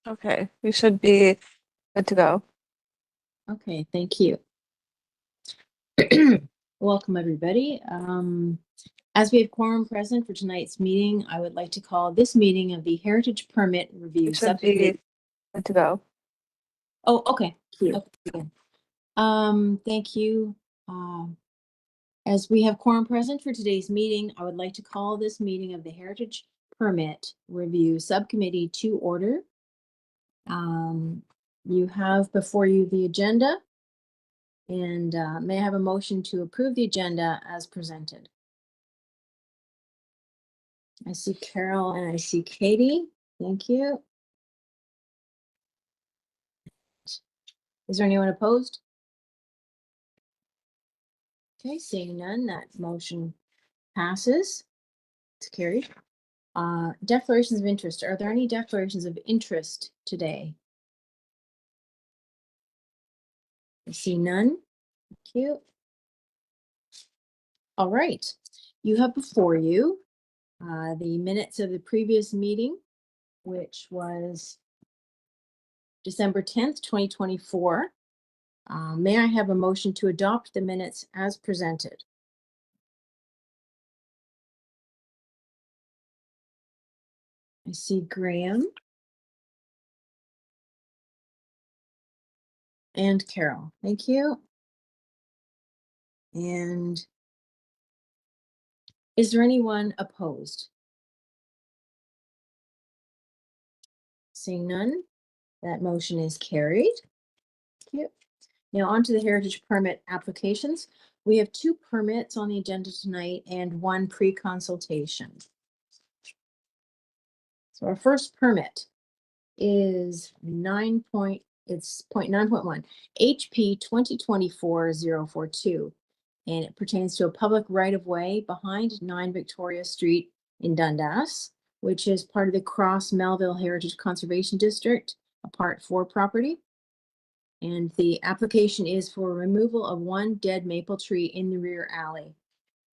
Okay, we should be good to go. Okay, thank you. Welcome, everybody. As we have quorum present for tonight's meeting, I would like to call this meeting of the Heritage Permit Review We should be Subcommittee. good to go. Oh, okay. Cute. Okay. Thank you. As we have quorum present for today's meeting, I would like to call this meeting of the Heritage Permit Review Subcommittee to order. You have before you the agenda. And may I have a motion to approve the agenda as presented? I see Carol and I see Katie. Thank you. Is there anyone opposed? Okay, seeing none, that motion passes. It's carried. Declarations of interest. Are there any declarations of interest today? I see none. Thank you. All right. You have before you the minutes of the previous meeting, which was December 10th, 2024. May I have a motion to adopt the minutes as presented? I see Graham and Carol. Thank you. And is there anyone opposed? Seeing none, that motion is carried. Thank you. Now on to the heritage permit applications. We have 2 permits on the agenda tonight and 1 pre-consultation. So our first permit is 9.1 HP 2024-042, and it pertains to a public right-of-way behind 9 Victoria Street in Dundas, which is part of the Cross Melville Heritage Conservation District, a Part 4 property. And the application is for removal of 1 dead maple tree in the rear alley,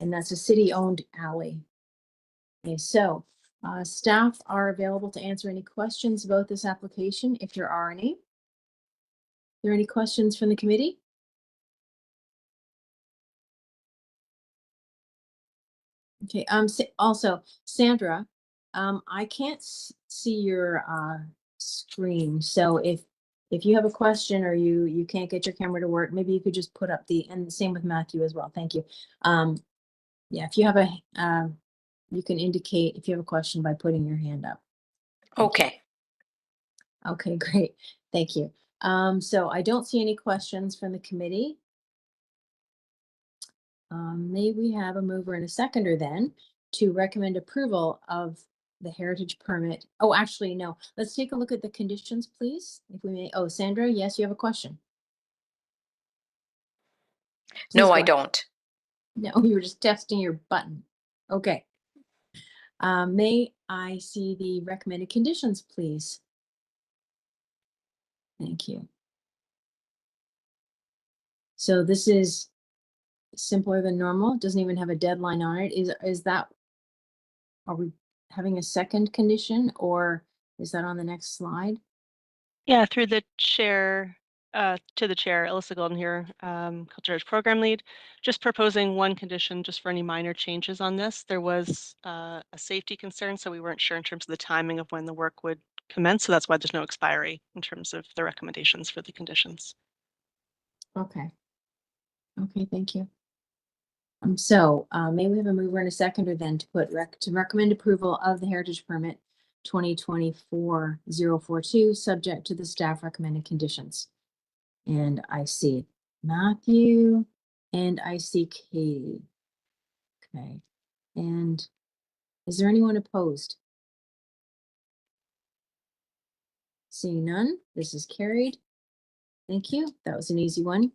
and that's a city-owned alley. Okay, so staff are available to answer any questions about this application if there are any. Are there any questions from the committee? Okay, also, Sandra, I can't see your screen, so if you have a question or you can't get your camera to work, maybe you could just put up and the same with Matthew as well. Thank you. Yeah, if you have you can indicate if you have a question by putting your hand up. Okay. Okay, great. Thank you. So I don't see any questions from the committee. May we have a mover and a seconder then to recommend approval of the heritage permit? Oh, actually, no. Let's take a look at the conditions, please, if we may. Oh, Sandra, yes, you have a question. No, I Please go ahead. don't. No, you were just testing your button. Okay. May I see the recommended conditions, please? Thank you. So this is simpler than normal. It doesn't even have a deadline on it. Is that, are we having a second condition or is that on the next slide? Yeah, through the chair, to the chair, Alyssa Golden here, Culture Heritage Program Lead, just proposing 1 condition just for any minor changes on this. There was a safety concern, so we weren't sure in terms of the timing of when the work would commence. So that's why there's no expiry in terms of the recommendations for the conditions. Okay. Okay, thank you. So may we have a mover and a seconder then to recommend approval of the heritage permit 2024-042, subject to the staff recommended conditions. And I see Matthew and I see Katie. Okay. And is there anyone opposed? Seeing none, this is carried. Thank you. That was an easy one.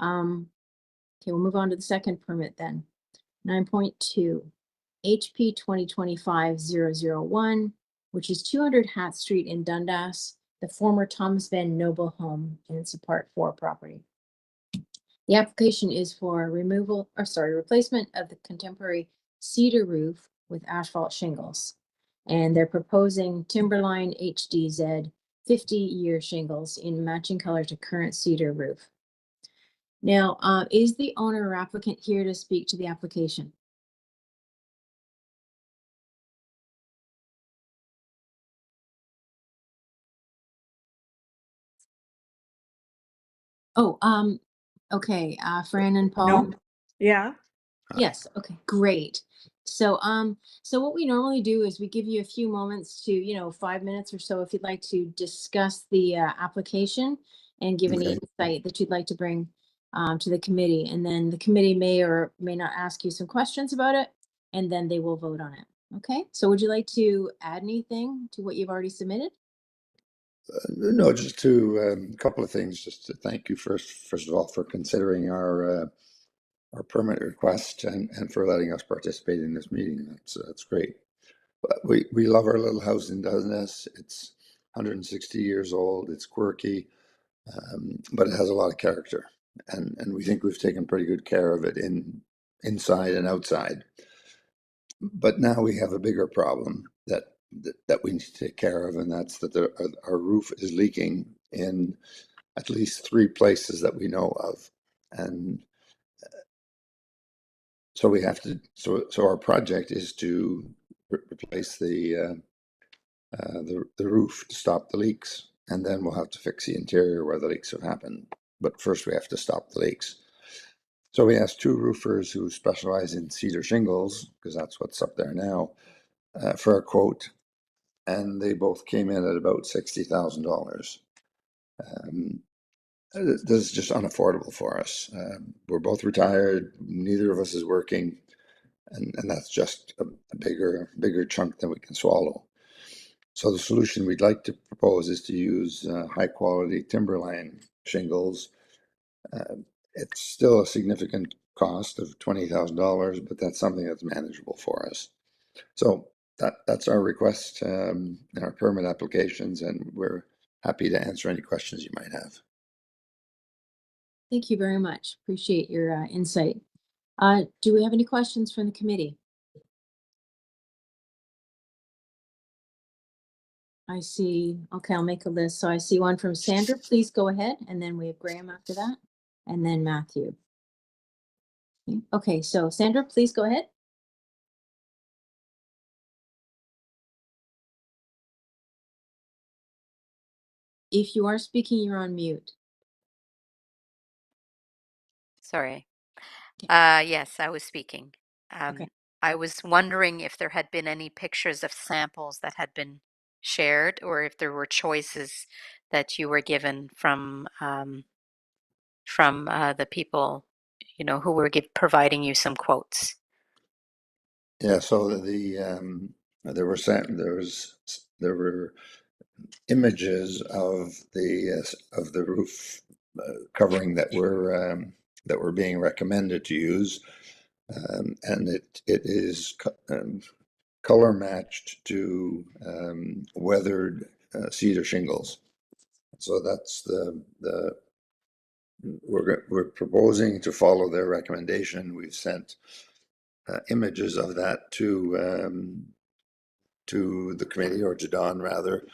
Okay, we'll move on to the second permit then. 9.2, HP 2025-001, which is 200 Hat Street in Dundas, the former Thomas Van Noble home, and it's a Part 4 property. The application is for replacement of the contemporary cedar roof with asphalt shingles. And they're proposing Timberline HDZ 50-year shingles in matching color to current cedar roof. Now, is the owner or applicant here to speak to the application? Oh, okay, Fran and Paul? No. Yeah. Yes, okay, great. So, so what we normally do is we give you a few moments to, 5 minutes or so, if you'd like to discuss the application and give any Okay. insight that you'd like to bring to the committee. And then the committee may or may not ask you some questions about it, and then they will vote on it. Okay, so would you like to add anything to what you've already submitted? No, just to a couple of things. Just to thank you first of all for considering our permit request and for letting us participate in this meeting. That's great. But we love our little house in Dundas. It's 160 years old. It's quirky, but it has a lot of character, and we think we've taken pretty good care of it inside and outside. But now we have a bigger problem that we need to take care of, and that's that our roof is leaking in at least 3 places that we know of, and so we have to. So our project is to replace the roof to stop the leaks, and then we'll have to fix the interior where the leaks have happened. But first, we have to stop the leaks. So we asked 2 roofers who specialize in cedar shingles, because that's what's up there now, for a quote. And they both came in at about $60,000. This is just unaffordable for us. We're both retired. Neither of us is working, and that's just a bigger chunk than we can swallow. So the solution we'd like to propose is to use high quality timberline shingles. It's still a significant cost of $20,000, but that's something that's manageable for us. So that's our request in our permit applications, and we're happy to answer any questions you might have. Thank you very much. Appreciate your insight. Do we have any questions from the committee? I see, okay, I'll make a list. So I see one from Sandra, please go ahead. And then we have Graham after that, and then Matthew. Okay, so Sandra, please go ahead. If you are speaking, you're on mute. Sorry. Okay. Yes, I was speaking. Okay. I was wondering if there had been any pictures of samples that had been shared, or if there were choices that you were given from the people, who were providing you some quotes. Yeah. So there were images of the roof covering that were being recommended to use, and it is color matched to weathered cedar shingles. So that's we're proposing to follow their recommendation. We've sent images of that to the committee, or to Don rather.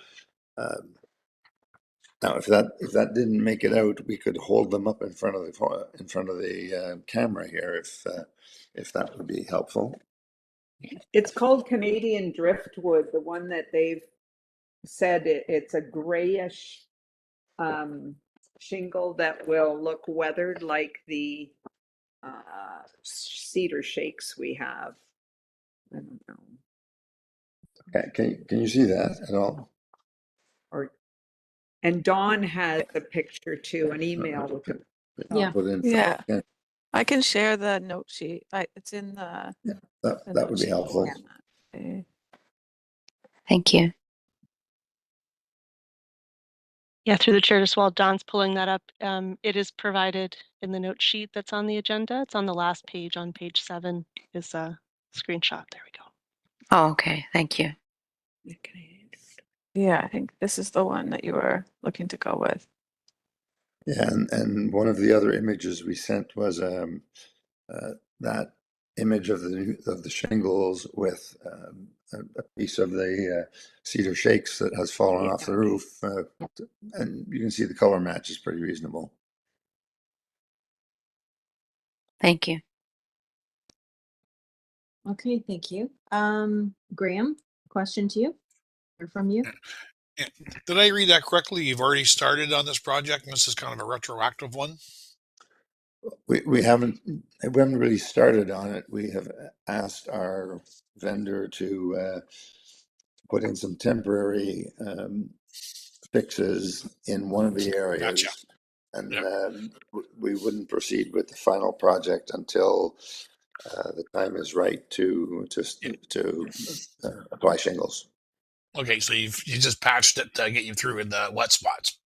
Now, if that didn't make it out, we could hold them up in front of the camera here, if that would be helpful. It's called Canadian driftwood, the one that they've said it's a grayish shingle that will look weathered like the cedar shakes we have. I don't know. Okay, can you see that at all? And Dawn has a picture too, an email with the Yeah. Put in. Yeah. Okay. I can share the note sheet. It's in the. That note would be sheet. helpful. Okay. Thank you. Yeah, through the chair, just while Don's pulling that up, it is provided in the note sheet that's on the agenda. It's on the last page, on page 7 is a screenshot. There we go. Oh, okay. Thank you. Yeah, I think this is the one that you were looking to go with. Yeah, and one of the other images we sent was that image of the shingles with a piece of the cedar shakes that has fallen off the roof, and you can see the color match is pretty reasonable. Thank you. Okay, thank you. Graham, question to you or from you? Did I read that correctly? You've already started on this project, and this is kind of a retroactive one? We haven't really started on it. We have asked our vendor to put in some temporary fixes in one of the areas. Gotcha. And Yep. we wouldn't proceed with the final project until the time is right to apply shingles. Okay, so you just patched it to get you through in the wet spots.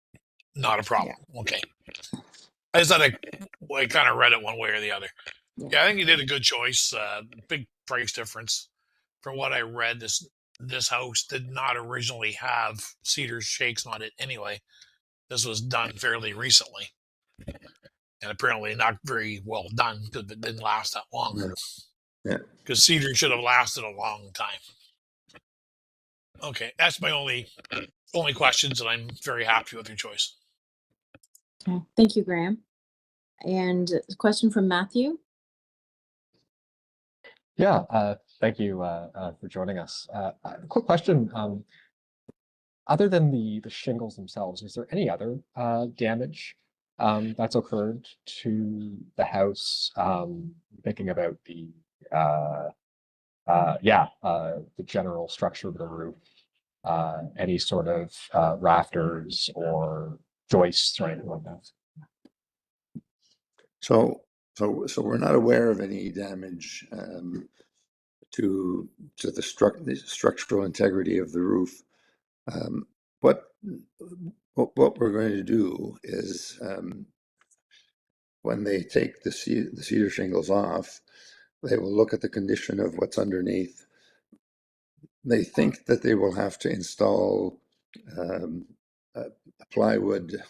Not a problem. Okay. I just thought I kind of read it one way or the other. Yeah, I think you did a good choice. Big price difference. From what I read, this house did not originally have cedar shakes on it anyway. This was done fairly recently. And apparently not very well done because it didn't last that long. Yeah. Because cedar should have lasted a long time. Okay, that's my only questions, and I'm very happy with your choice. Okay, thank you, Graham. And a question from Matthew. Yeah, thank you for joining us. Quick question. Other than the shingles themselves, is there any other damage that's occurred to the house? Thinking about the general structure of the roof, any sort of rafters or joists or anything like that. So we're not aware of any damage to the structural integrity of the roof. What we're going to do is when they take the cedar shingles off, they will look at the condition of what's underneath. They think that they will have to install a plywood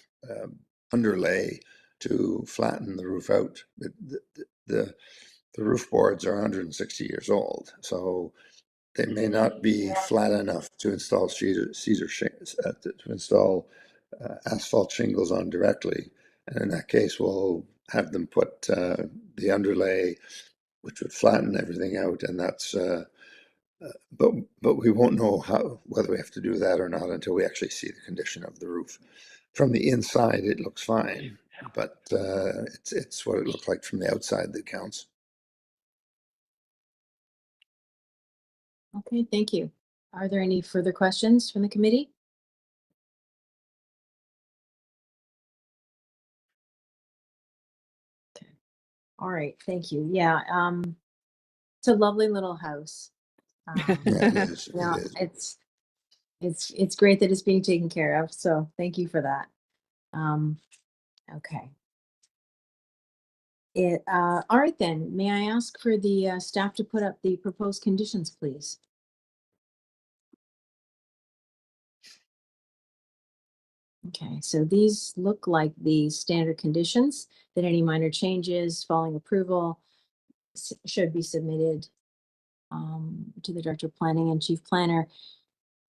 underlay to flatten the roof out. The roof boards are 160 years old, so they may not be flat enough to install asphalt shingles on directly. And in that case, we'll have them put the underlay, which would flatten everything out, and that's. But we won't know whether we have to do that or not until we actually see the condition of the roof. From the inside, it looks fine, but it's what it looks like from the outside that counts. Okay, thank you. Are there any further questions from the committee? Okay. All right, thank you. Yeah, it's a lovely little house. Yeah, it is. Yeah, It is. it's great that it's being taken care of. So thank you for that. Okay. All right then. May I ask for the staff to put up the proposed conditions, please? Okay, so these look like the standard conditions that any minor changes following approval should be submitted to the Director of Planning and Chief Planner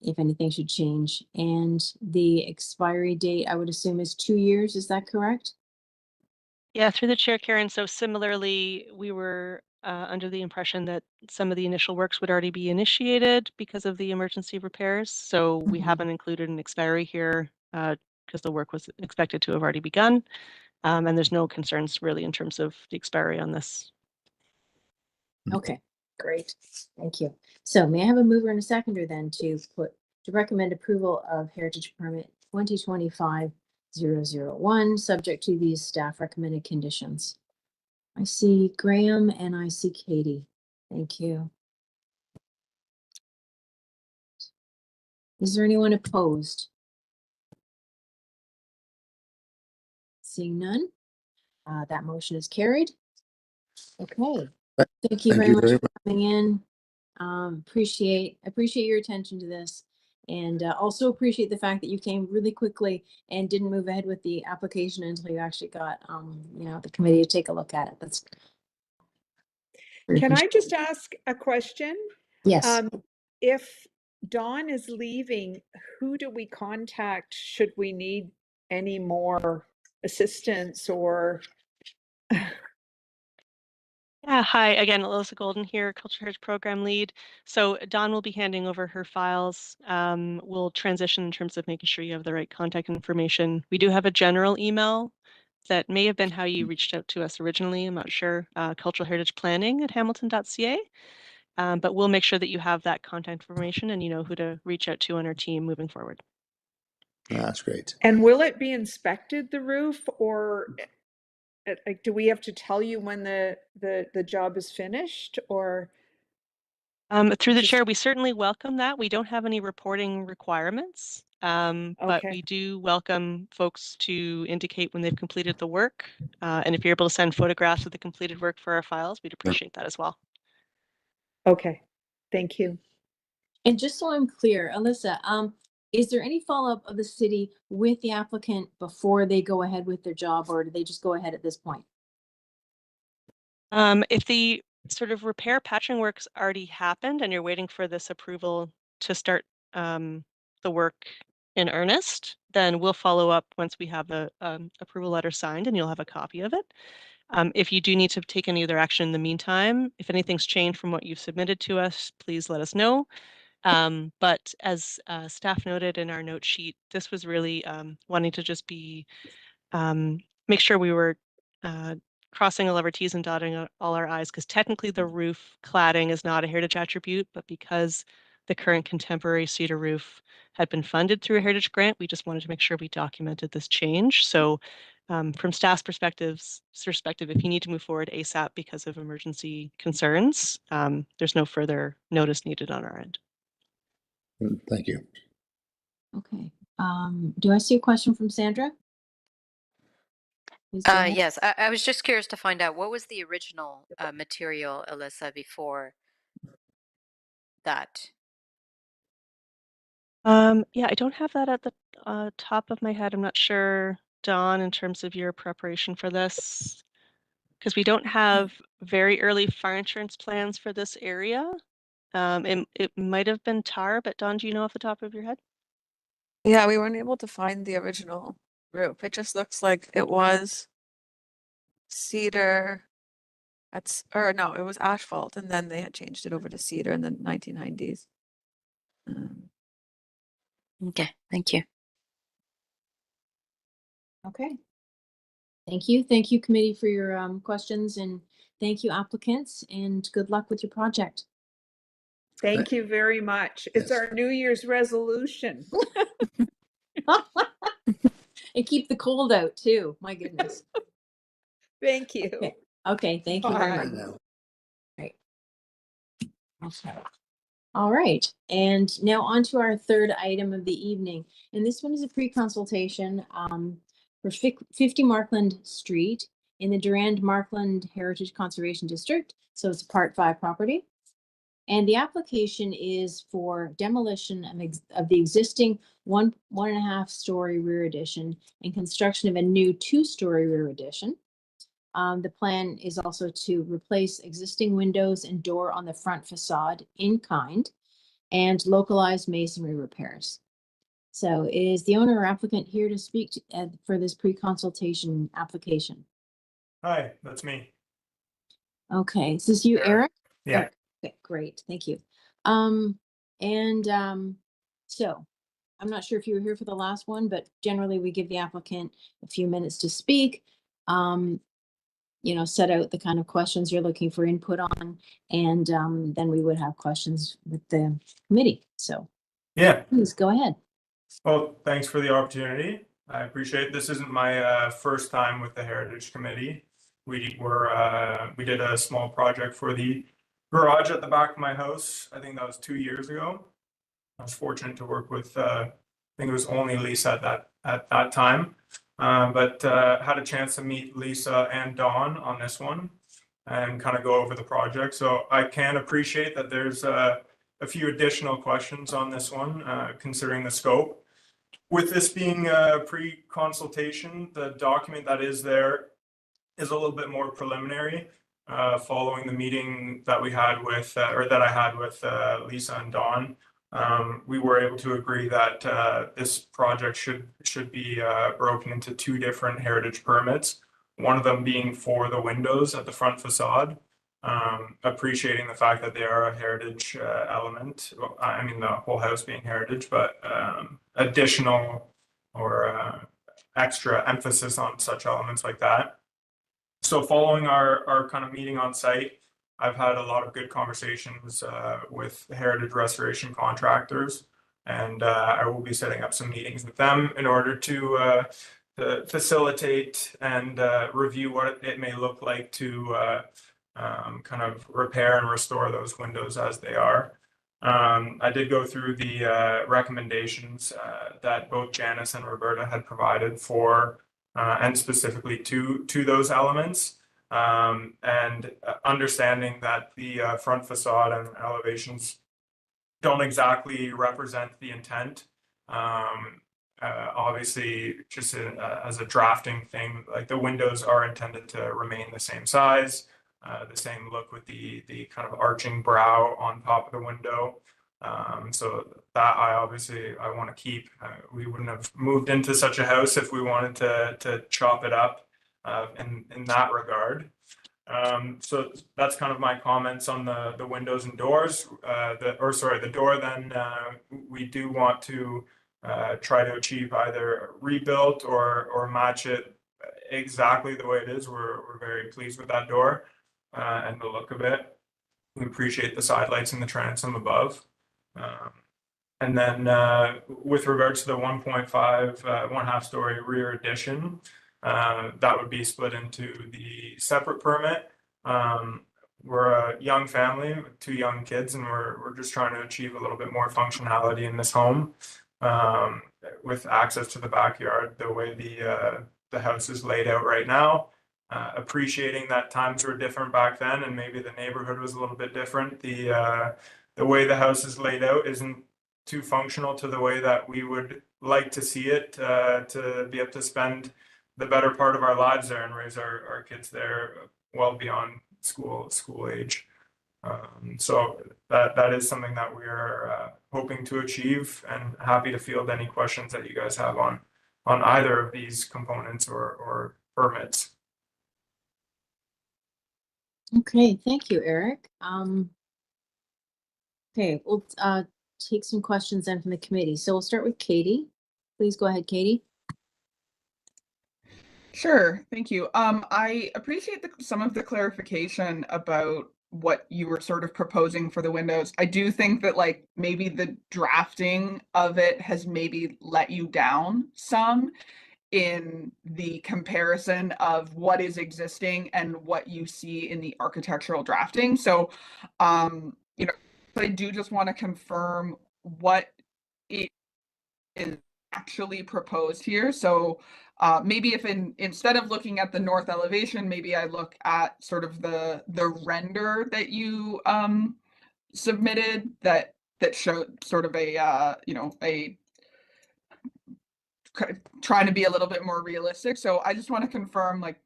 if anything should change. And the expiry date, I would assume, is 2 years. Is that correct? Yeah, through the chair, Karen. So similarly, we were under the impression that some of the initial works would already be initiated because of the emergency repairs. So we haven't included an expiry here because the work was expected to have already begun. And there's no concerns really in terms of the expiry on this. Okay, great. Thank you. So may I have a mover and a seconder then to recommend approval of Heritage Permit 2025-001, subject to these staff recommended conditions? I see Graham and I see Katie. Thank you. Is there anyone opposed? Seeing none, that motion is carried. Okay, thank you very much for coming in. Appreciate your attention to this, and also appreciate the fact that you came really quickly and didn't move ahead with the application until you actually got the committee to take a look at it. Can I just ask a question? Yes. If Dawn is leaving, who do we contact should we need any more assistance or? Yeah, hi again, Alyssa Golden here, Culture Heritage Program Lead. So Dawn will be handing over her files. We'll transition in terms of making sure you have the right contact information. We do have a general email that may have been how you reached out to us originally. I'm not sure. Cultural Heritage Planning at hamilton.ca. But we'll make sure that you have that contact information and you know who to reach out to on our team moving forward. That's great. And will it be inspected, the roof, or like, do we have to tell you when the job is finished, or? Through the chair, we certainly welcome that. We don't have any reporting requirements, but we do welcome folks to indicate when they've completed the work. And if you're able to send photographs of the completed work for our files, we'd appreciate that as well. Okay, thank you. And just so I'm clear, Alyssa, is there any follow-up of the city with the applicant before they go ahead with their job, or do they just go ahead at this point? If the sort of repair patching work's already happened and you're waiting for this approval to start the work in earnest, then we'll follow up once we have the approval letter signed and you'll have a copy of it. If you do need to take any other action in the meantime, if anything's changed from what you've submitted to us, please let us know. But as staff noted in our note sheet, this was really wanting to just be make sure we were crossing all of our T's and dotting all our I's, because technically the roof cladding is not a heritage attribute, but because the current contemporary cedar roof had been funded through a heritage grant, we just wanted to make sure we documented this change. So from staff's perspective, if you need to move forward ASAP because of emergency concerns, there's no further notice needed on our end. Thank you. Okay. Do I see a question from Sandra? Yes, I was just curious to find out what was the original material, Alyssa, before that? Yeah, I don't have that at the top of my head. I'm not sure, Dawn, in terms of your preparation for this, because we don't have very early fire insurance plans for this area. It might have been tar, but Dawn, do you know off the top of your head? Yeah, we weren't able to find the original roof. It just looks like it was cedar. Or no, it was asphalt, and then they had changed it over to cedar in the 1990s. Okay, thank you. Okay. Thank you. Thank you, committee, for your questions, and thank you, applicants, and good luck with your project. Thank you very much. It's our New Year's resolution. And keep the cold out too. My goodness. Thank you. Okay. Thank you very much. Now. Right. Okay. All right. And now on to our third item of the evening. And this one is a pre-consultation for 50 Markland Street in the Durand Markland Heritage Conservation District. So it's a Part 5 property. And the application is for demolition of the existing one and a half story rear addition and construction of a new 2-story rear addition. The plan is also to replace existing windows and door on the front facade in kind and localized masonry repairs. So is the owner or applicant here to speak for this pre-consultation application? Hi, that's me. Okay, is this you, Eric? Yeah. Okay, great, thank you. So I'm not sure if you were here for the last one, but generally we give the applicant a few minutes to speak. Set out the kind of questions you're looking for input on, and then we would have questions with the committee. So yeah, please go ahead. Well, thanks for the opportunity. I appreciate it. This isn't my first time with the Heritage Committee. We did a small project for the garage at the back of my house. I think that was 2 years ago. I was fortunate to work with, I think it was only Lisa at that time. But had a chance to meet Lisa and Dawn on this one and kind of go over the project. So I can appreciate that there's a few additional questions on this one, considering the scope. With this being a pre-consultation, the document that is there is a little bit more preliminary. following the meeting that we had with, or that I had with Lisa and Dawn. We were able to agree that this project should be broken into 2 different heritage permits. One of them being for the windows at the front facade, appreciating the fact that they are a heritage element. Well, I mean, the whole house being heritage, but additional or extra emphasis on such elements like that. So following our kind of meeting on site, I've had a lot of good conversations with heritage restoration contractors, and I will be setting up some meetings with them in order to facilitate and review what it may look like to kind of repair and restore those windows as they are. I did go through the recommendations that both Janice and Roberta had provided for, and specifically to those elements, and understanding that the front facade and elevations don't exactly represent the intent. Obviously, just as a drafting thing, like the windows are intended to remain the same size, the same look with the kind of arching brow on top of the window. So that I want to keep. We wouldn't have moved into such a house if we wanted to chop it up in that regard. So that's kind of my comments on the windows and doors. The door. Then we do want to try to achieve either rebuilt or match it exactly the way it is. We're very pleased with that door and the look of it. We appreciate the side lights and the transom above. And then with regards to the 1.5 1/2 story rear addition, that would be split into the separate permit. We're a young family with 2 young kids, and we're just trying to achieve a little bit more functionality in this home, with access to the backyard the way the house is laid out right now. Appreciating that times were different back then, and maybe the neighborhood was a little bit different. The way the house is laid out isn't too functional to the way that we would like to see it, to be able to spend the better part of our lives there and raise our kids there well beyond school age. So that is something that we are hoping to achieve, and happy to field any questions that you guys have on either of these components or permits. Okay, thank you, Eric. Okay, we'll take some questions then from the committee. So we'll start with Katie. Please go ahead, Katie. Sure, thank you. I appreciate some of the clarification about what you were sort of proposing for the windows. I do think that like maybe the drafting of it has maybe let you down some in the comparison of what is existing and what you see in the architectural drafting. So, you know, I do just want to confirm what it is actually proposed here. So maybe if instead of looking at the north elevation, maybe I look at sort of the render that you submitted that showed sort of a you know, a trying to be a little bit more realistic. So I just want to confirm, like,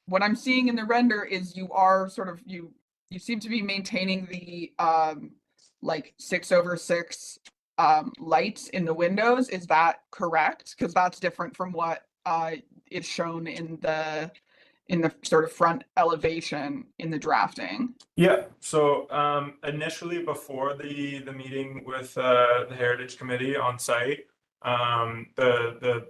what I'm seeing in the render is you are sort of you seem to be maintaining the like 6/6 lights in the windows. Is that correct? Because that's different from what is shown in the sort of front elevation in the drafting. Yeah, so initially before the meeting with the Heritage Committee on site, the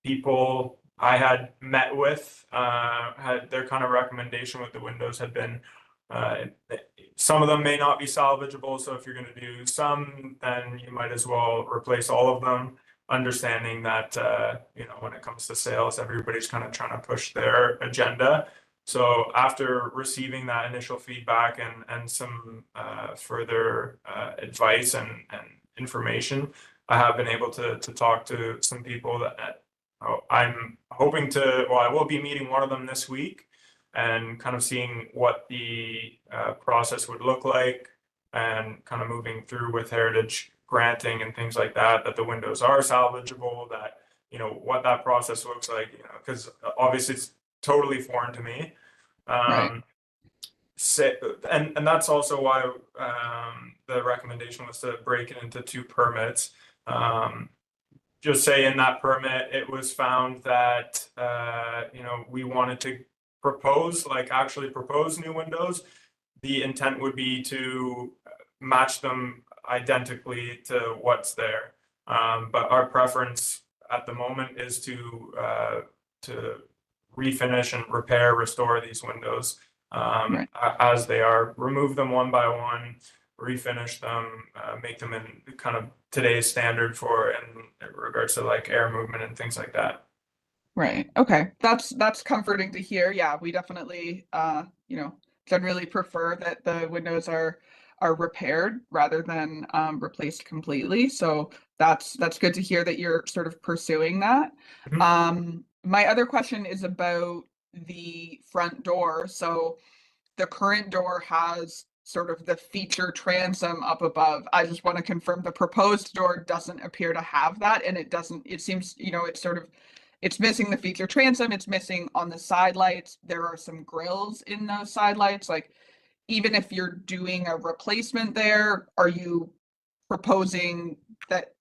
people I had met with had their kind of recommendation with the windows had been some of them may not be salvageable, so if you're going to do some, then you might as well replace all of them, understanding that you know, when it comes to sales, everybody's kind of trying to push their agenda. So after receiving that initial feedback and some further advice and information, I have been able to talk to some people that I'm hoping to, well, I will be meeting one of them this week and kind of seeing what the process would look like, and kind of moving through with Heritage granting and things like that, that the windows are salvageable, that, you know, what that process looks like, you know, because obviously it's totally foreign to me. Right. And that's also why the recommendation was to break it into 2 permits. Just say in that permit, it was found that we wanted to actually propose new windows. The intent would be to match them identically to what's there. But our preference at the moment is to refinish and repair, restore these windows as they are, remove them one by one, refinish them, make them in kind of today's standard for in regards to like air movement and things like that. Right. Okay. That's comforting to hear. Yeah, we definitely generally prefer that the windows are repaired rather than replaced completely. So that's good to hear that you're sort of pursuing that. My other question is about the front door. So the current door has sort of the feature transom up above. I just want to confirm the proposed door doesn't appear to have that, and it seems, it's missing the feature transom, it's missing on the side lights. There are some grills in those side lights. Like, even if you're doing a replacement there, are you proposing that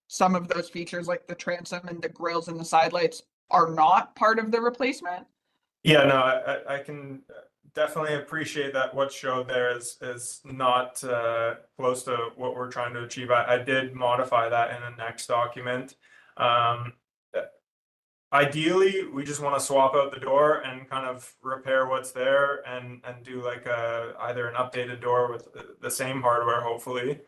some of those features like the transom and the grills and the side lights are not part of the replacement? Yeah, no, I can definitely appreciate that what's showed there is not close to what we're trying to achieve. I did modify that in the next document. Ideally, we just want to swap out the door and kind of repair what's there and do like either an updated door with the same hardware, hopefully,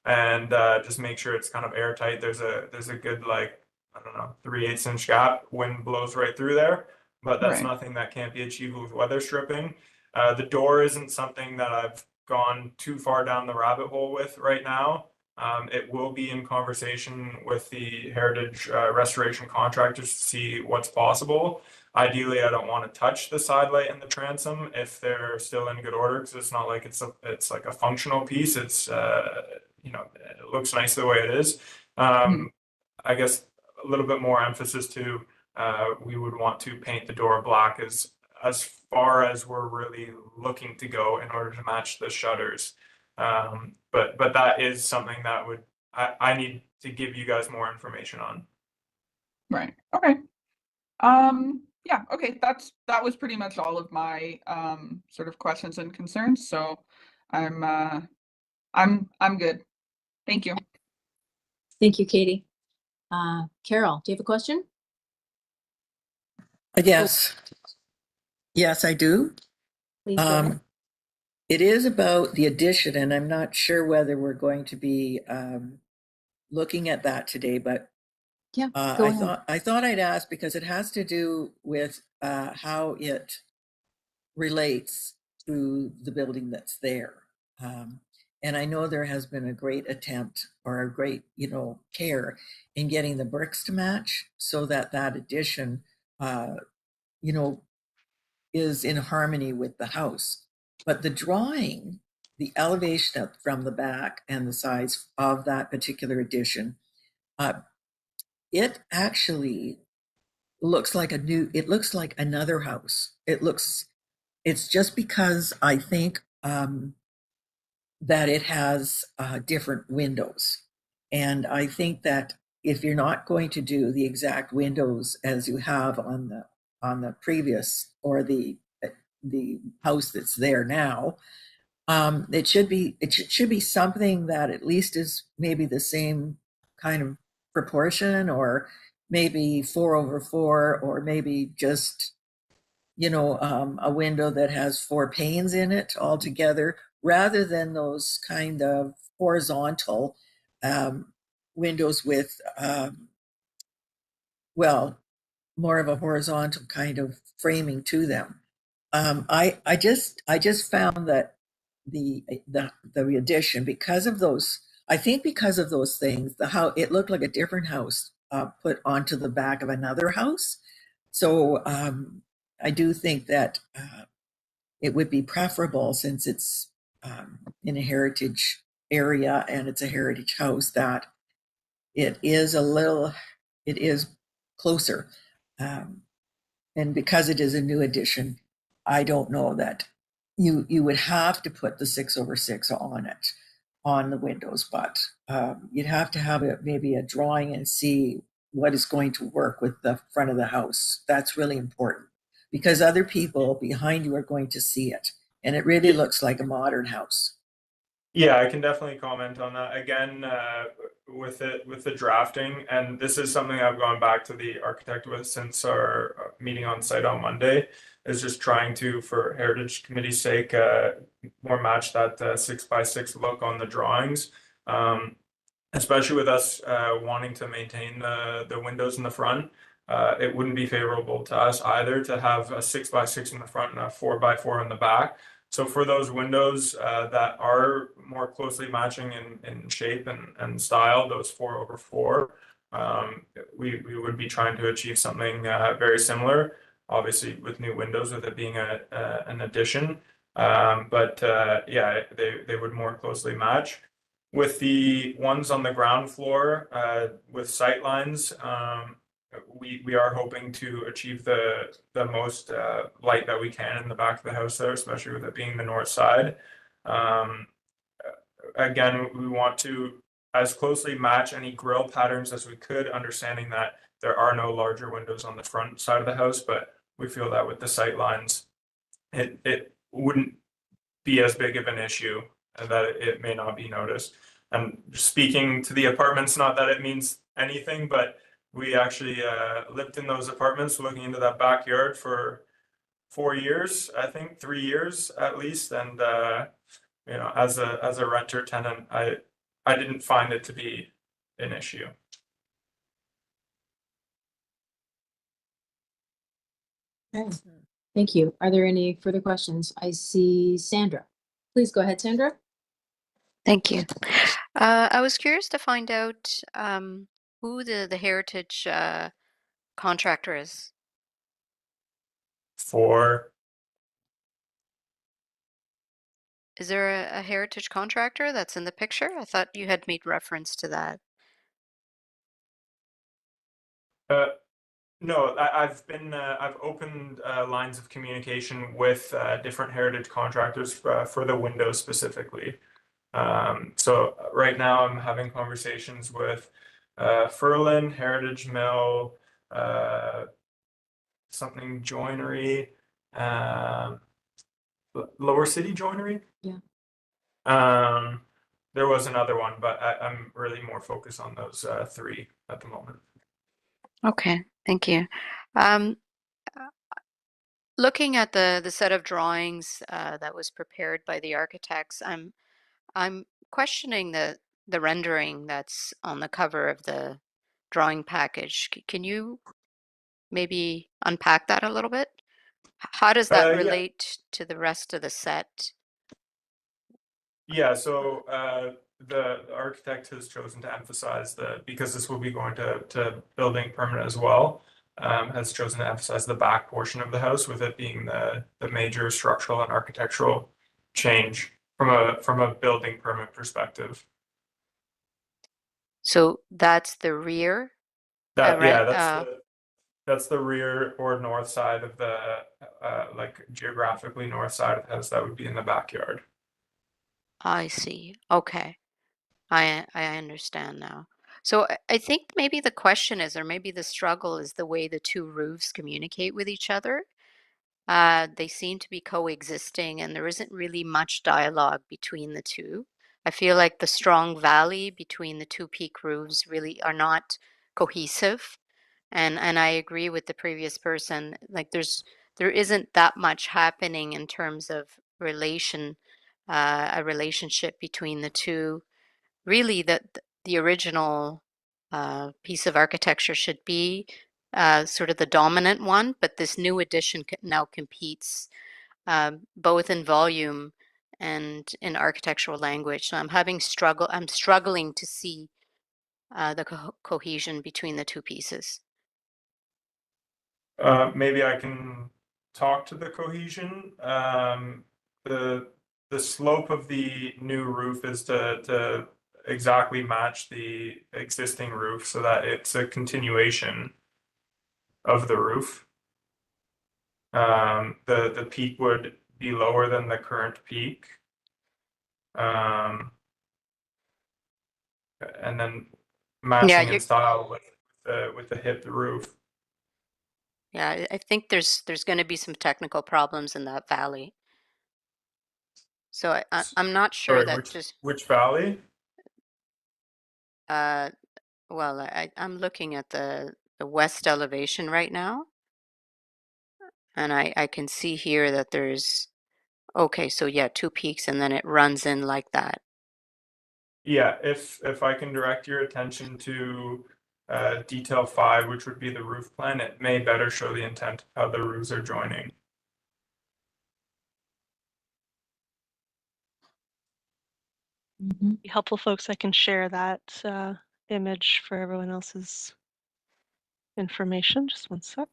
and just make sure it's kind of airtight. There's a good, like, I don't know, 3/8 inch gap. Wind blows right through there, but that's nothing that can't be achieved with weather stripping. The door isn't something that I've gone too far down the rabbit hole with right now. It will be in conversation with the heritage restoration contractors to see what's possible. Ideally, I don't want to touch the side light and the transom if they're still in good order, because it's not like it's like a functional piece. It's it looks nice the way it is. I guess a little bit more emphasis to we would want to paint the door black as far as we're really looking to go in order to match the shutters. But that is something that I need to give you guys more information on. Right. Okay. Yeah, okay. That was pretty much all of my sort of questions and concerns. So I'm good. Thank you. Thank you, Katie. Carol, do you have a question? Yes. Yes, I do. Please go ahead. It is about the addition, and I'm not sure whether we're going to be looking at that today, but Yeah, go ahead. I thought I'd ask because it has to do with how it relates to the building that's there. And I know there has been a great attempt or a great, care in getting the bricks to match so that addition, is in harmony with the house. But the drawing, the elevation from the back and the size of that particular addition, it actually looks like another house. It's just because I think that it has different windows. And I think that if you're not going to do the exact windows as you have on the previous or the house that's there now, it should be something that at least is maybe the same kind of proportion, or maybe 4/4, or maybe just a window that has 4 panes in it altogether, rather than those kind of horizontal windows with more of a horizontal kind of framing to them. I just found that the addition, because of those things, it looked like a different house put onto the back of another house. So I do think that it would be preferable, since it's in a heritage area and it's a heritage house, that it is closer. And because it is a new addition, I don't know that you would have to put the 6/6 on it, on the windows, but you'd have to have maybe a drawing and see what is going to work with the front of the house. That's really important because other people behind you are going to see it. And it really looks like a modern house. Yeah, I can definitely comment on that. Again, with the drafting, and this is something I've gone back to the architect with since our meeting on site on Monday, is just trying to, for Heritage Committee's sake, more match that 6x6 look on the drawings. Especially with us wanting to maintain the windows in the front. It wouldn't be favorable to us either to have a 6x6 in the front and a 4x4 in the back. So for those windows that are more closely matching in shape and style, those 4/4, we would be trying to achieve something very similar, obviously with new windows, with it being an addition. But yeah, they would more closely match. With the ones on the ground floor, with sight lines, we are hoping to achieve the most light that we can in the back of the house there, especially with it being the north side. Again, we want to as closely match any grill patterns as we could, understanding that there are no larger windows on the front side of the house, but we feel that with the sight lines, it wouldn't be as big of an issue and that it may not be noticed. And speaking to the apartments, not that it means anything, but we actually lived in those apartments looking into that backyard for 4 years, I think 3 years at least. And you know, as a renter tenant, I didn't find it to be an issue. Okay. Thank you. Are there any further questions? I see Sandra. Please go ahead, Sandra. Thank you. I was curious to find out who the Heritage contractor is. Is there a Heritage contractor that's in the picture? I thought you had made reference to that. No, I've opened lines of communication with different Heritage contractors for the windows specifically. So right now I'm having conversations with Furlan, Heritage Mill, something joinery, Lower City Joinery. Yeah. There was another one, but I'm really more focused on those three at the moment. Okay, thank you. Looking at the set of drawings that was prepared by the architects, I'm questioning the rendering that's on the cover of the drawing package. Can you maybe unpack that a little bit? How does that Yeah. relate to the rest of the set? Yeah, so the architect has chosen to emphasize because this will be going to building permit as well, has chosen to emphasize the back portion of the house, with it being the major structural and architectural change from a building permit perspective. So that's the rear? That's the rear or north side of the like geographically north side of the house. That would be in the backyard. I see. Okay. I understand now. So I think maybe the question is, or maybe the struggle is the way the two roofs communicate with each other. They seem to be coexisting, and there isn't really much dialogue between the two. I feel like the strong valley between the two peak roofs really are not cohesive. And I agree with the previous person, like there isn't that much happening in terms of a relationship between the two. Really, the original piece of architecture should be sort of the dominant one, but this new addition now competes both in volume and in architectural language. So I'm struggling to see the cohesion between the two pieces. Maybe I can talk to the cohesion. The slope of the new roof is to exactly match the existing roof, so that it's a continuation of the roof. The peak would be lower than the current peak. And then massing in style with the hipped roof. Yeah, I think there's going to be some technical problems in that valley. So I'm not sure Sorry, that just which valley? well, I'm looking at the west elevation right now, and I can see here that there's okay, so yeah, two peaks, and then it runs in like that. Yeah, if I can direct your attention to detail 5, which would be the roof plan, it may better show the intent of how the roofs are joining. Be helpful, folks. I can share that image for everyone else's information. Just one sec.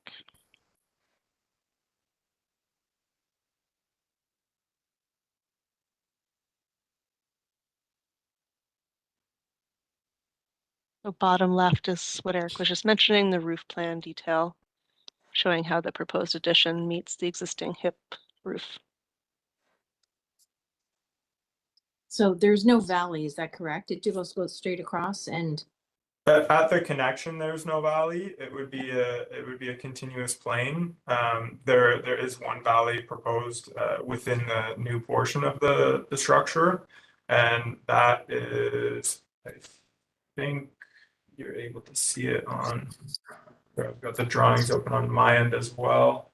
So bottom left is what Eric was just mentioning, the roof plan detail, showing how the proposed addition meets the existing hip roof. So there's no valley, is that correct? It just goes straight across and At the connection, there's no valley. It would be a continuous plane. There is one valley proposed within the new portion of the structure, and that is, I think you're able to see it on. I've got the drawings open on my end as well.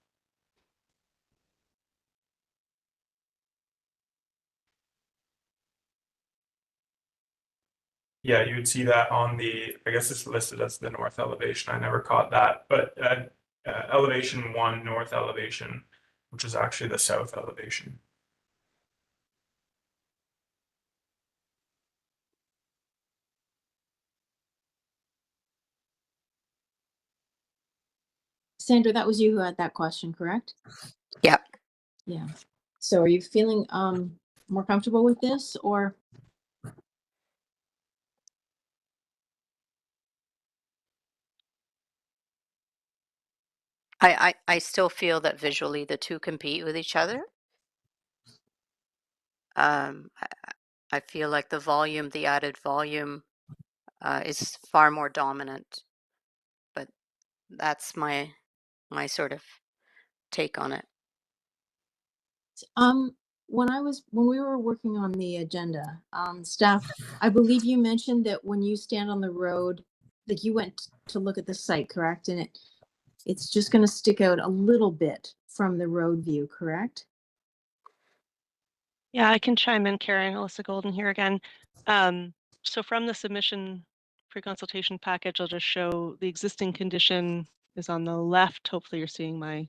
Yeah, you would see that on the, I guess it's listed as the north elevation. I never caught that, but elevation 1, north elevation, which is actually the south elevation. Sandra, that was you who had that question, correct? Yep. Yeah. So are you feeling more comfortable with this or? I still feel that visually the two compete with each other. I feel like the added volume is far more dominant, but that's my sort of take on it. When we were working on the agenda, staff, I believe you mentioned that when you stand on the road, that you went to look at the site, correct? And it's just going to stick out a little bit from the road view, correct? Yeah, I can chime in, Karen. Alyssa Golden here again. So from the submission pre-consultation package, I'll just show the existing condition is on the left. Hopefully you're seeing my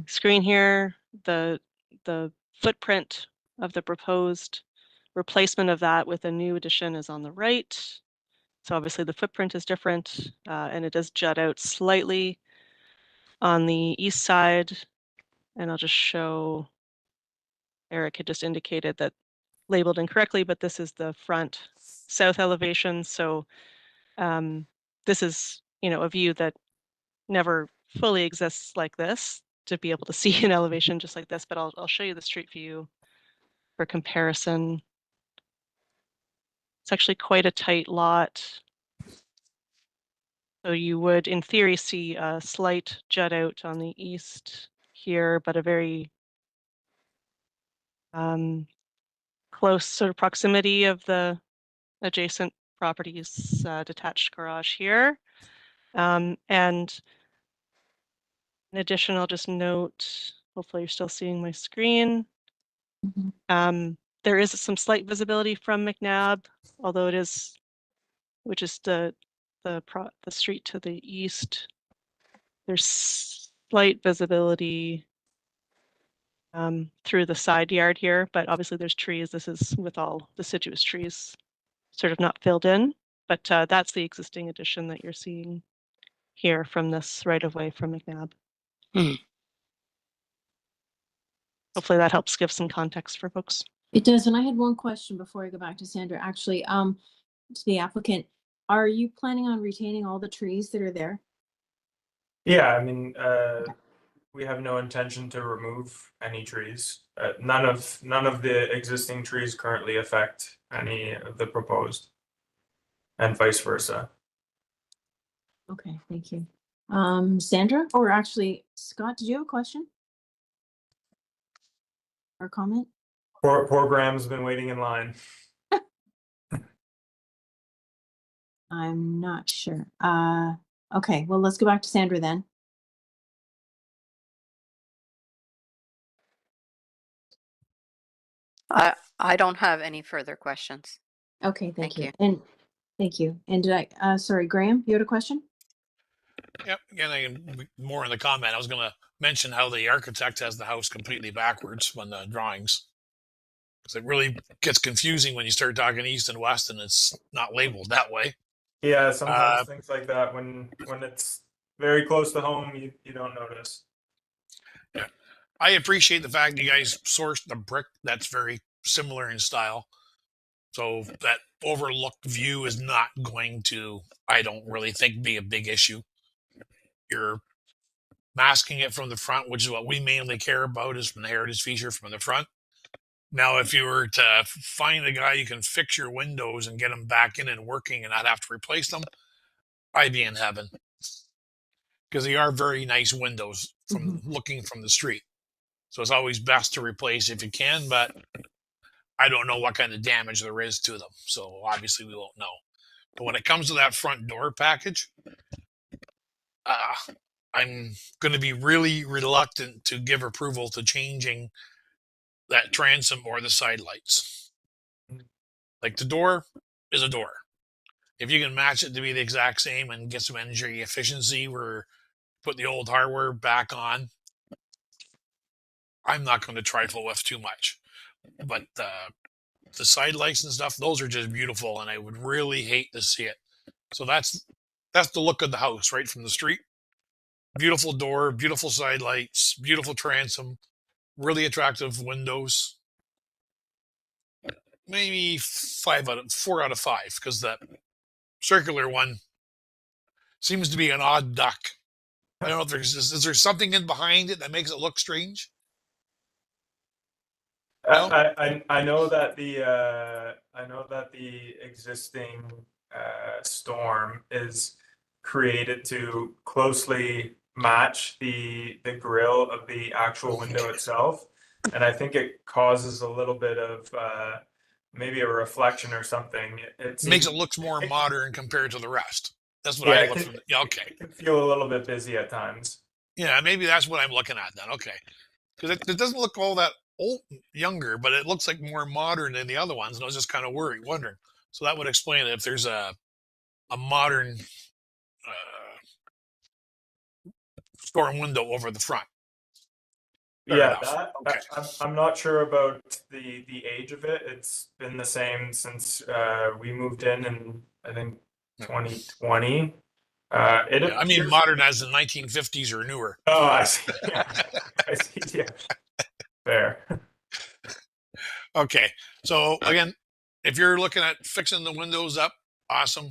screen here. The footprint of the proposed replacement of that with a new addition is on the right. So obviously the footprint is different and it does jut out slightly on the east side. And I'll just show, Eric had just indicated that labeled incorrectly, but this is the front south elevation. So this is, a view that never fully exists like this, to be able to see an elevation just like this, but I'll show you the street view for comparison. It's actually quite a tight lot. So you would, in theory, see a slight jut out on the east here, but a very close sort of proximity of the adjacent properties, detached garage here. And in addition, I'll just note, hopefully you're still seeing my screen. There is some slight visibility from McNabb, although it is, which is the street to the east. There's slight visibility through the side yard here, but obviously there's trees. This is with all deciduous trees sort of not filled in, but that's the existing addition that you're seeing here from this right of way from McNabb. Hopefully that helps give some context for folks. It does. And I had one question before I go back to Sandra, actually, to the applicant. Are you planning on retaining all the trees that are there? Yeah, I mean, we have no intention to remove any trees. None of the existing trees currently affect any of the proposed, and vice versa. Okay, thank you. Sandra, or actually, Scott, did you have a question? Or comment? Poor Graham's been waiting in line. I'm not sure. Okay, well, let's go back to Sandra then. I don't have any further questions. Okay, thank Thank you. you. And thank you. And did I, sorry, Graham, you had a question? Yep. Again, I can more in the comment. I was going to mention how the architect has the house completely backwards on the drawings, because it really gets confusing when you start talking east and west, and it's not labeled that way. Yeah, sometimes things like that when it's very close to home, you don't notice. Yeah, I appreciate the fact you guys sourced the brick that's very similar in style, so that overlooked view is not going to, I don't really think, be a big issue. You're masking it from the front, which is what we mainly care about, is from the heritage feature from the front. Now, if you were to find a guy you can fix your windows and get them back in and working and not have to replace them, I'd be in heaven, because they are very nice windows from looking from the street. So it's always best to replace if you can, but I don't know what kind of damage there is to them. So obviously we won't know. But when it comes to that front door package, I'm going to be really reluctant to give approval to changing that transom or the side lights. Like, the door is a door. If you can match it to be the exact same and get some energy efficiency where put the old hardware back on, I'm not going to trifle with too much. But the side lights and stuff, those are just beautiful, and I would really hate to see it. So that's the look of the house right from the street. Beautiful door, beautiful side lights, beautiful transom, really attractive windows. Maybe 4 out of 5, because that circular one seems to be an odd duck. I don't know if is there something in behind it that makes it look strange? No? I know that the existing storm is created to closely match the grill of the actual window itself, and I think it causes a little bit of maybe a reflection or something. It Makes seems, it look more modern compared to the rest. That's what yeah, I look from. Yeah, okay. It can feel a little bit busy at times. Yeah, maybe that's what I'm looking at then. Okay, because it doesn't look all that old, younger, but it looks like more modern than the other ones, and I was just kind of wondering. So that would explain it if there's a modern storm window over the front. Fair Yeah, enough. Okay. I'm not sure about the age of it. It's been the same since we moved in I think 2020. Yeah, I mean modern as in 1950s or newer. Oh, I see. Yeah. I see. Yeah. Fair. Okay. So again, if you're looking at fixing the windows up, awesome.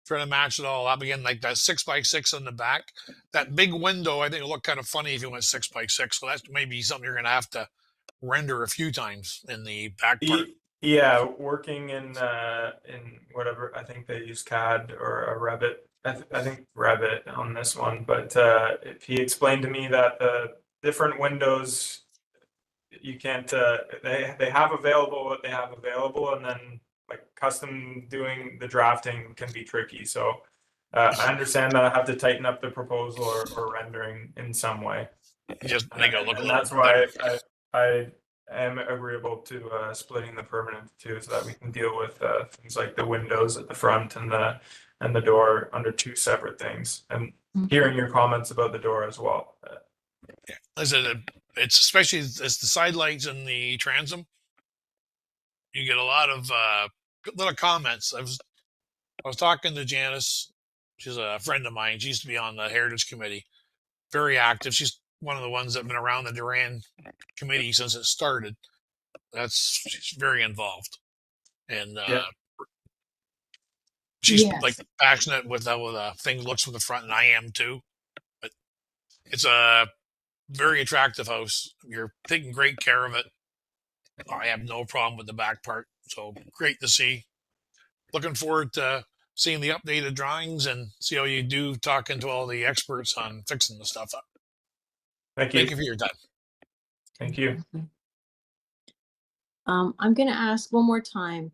Trying to match it all up again, like that 6x6 on the back. That big window, I think it'll look kind of funny if you went 6x6. So that's maybe something you're going to have to render a few times in the back part. Yeah, working in whatever, I think they use CAD or a Revit. I think Revit on this one, but if he explained to me that the different windows you can't they have available what they have available, and then like custom doing the drafting can be tricky. So I understand that I have to tighten up the proposal or rendering in some way. Just make it look a little That's why I am agreeable to splitting the permanent too, so that we can deal with things like the windows at the front and the door under two separate things. And hearing your comments about the door as well. Yeah, listen, it's especially as the side lights and the transom. You get a lot of little comments. I was talking to Janice. She's a friend of mine. She used to be on the Heritage Committee. Very active. She's one of the ones that have been around the Duran Committee since it started. She's very involved, and she's like passionate with how the thing looks from the front, and I am too. But It's a very attractive house. You're taking great care of it. I have no problem with the back part. So great to see. Looking forward to seeing the updated drawings and see how you do talking to all the experts on fixing the stuff up. Thank you. Thank you for your time. Thank you. I'm going to ask one more time.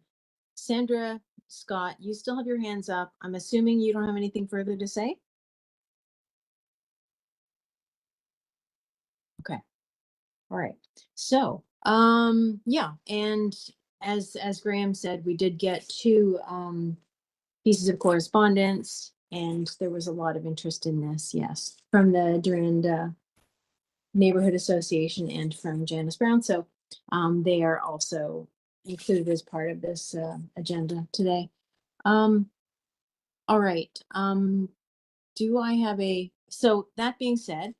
Sandra, Scott, you still have your hands up. I'm assuming you don't have anything further to say? Okay. All right. So, yeah, and as Graham said, we did get 2 pieces of correspondence, and there was a lot of interest in this, yes, from the Durand Neighborhood Association and from Janice Brown. So they are also included as part of this agenda today. All right. Do I have so that being said,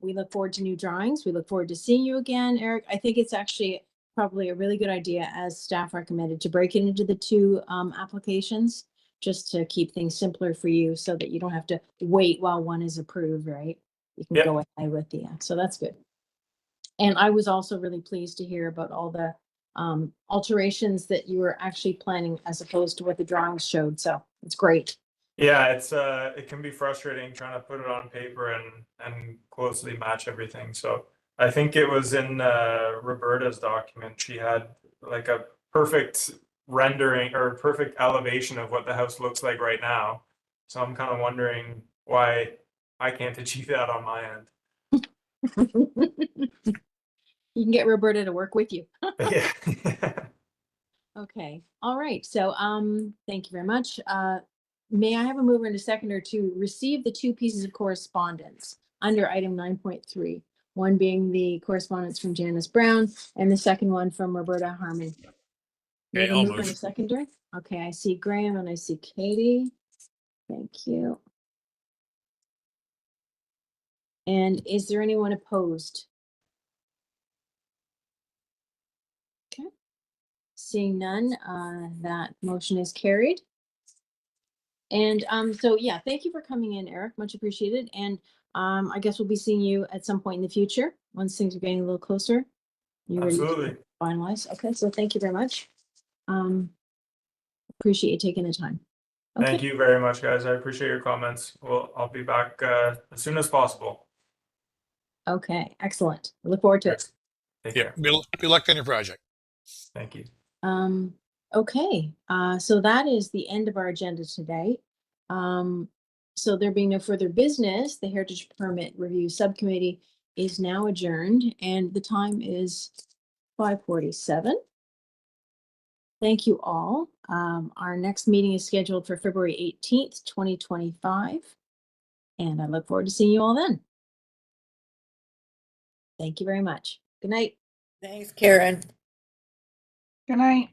we look forward to new drawings. We look forward to seeing you again, Eric. I think it's actually probably a really good idea, as staff recommended, to break it into the 2 applications, just to keep things simpler for you so that you don't have to wait while one is approved, right? You can go ahead with the, so that's good. And I was also really pleased to hear about all the alterations that you were actually planning as opposed to what the drawings showed. So it's great. Yeah, it's it can be frustrating trying to put it on paper and closely match everything. So I think it was in Roberta's document. She had like a perfect rendering or perfect elevation of what the house looks like right now. So I'm kind of wondering why I can't achieve that on my end. You can get Roberta to work with you. Yeah. Okay. All right. So thank you very much. May I have a mover and a seconder to receive the 2 pieces of correspondence under item 9.3, one being the correspondence from Janice Brown and the second one from Roberta Harmon. We have a I'll mover and a move. seconder. Okay, I see Graham and I see Katie. Thank you. And is there anyone opposed? Okay. Seeing none, that motion is carried. And so yeah, thank you for coming in, Eric. Much appreciated. And I guess we'll be seeing you at some point in the future once things are getting a little closer. You ready to Absolutely. finalize? Okay, so thank you very much. Appreciate you taking the time. Thank you very much, guys. I appreciate your comments. Well, I'll be back as soon as possible. Okay, excellent. I look forward to it. Take Yeah. care. Good luck on your project. Thank you. Okay, so that is the end of our agenda today. So there being no further business, the Heritage Permit Review Subcommittee is now adjourned and the time is 5:47. Thank you all. Our next meeting is scheduled for February 18th, 2025. And I look forward to seeing you all then. Thank you very much. Good night. Thanks, Karen. Good night.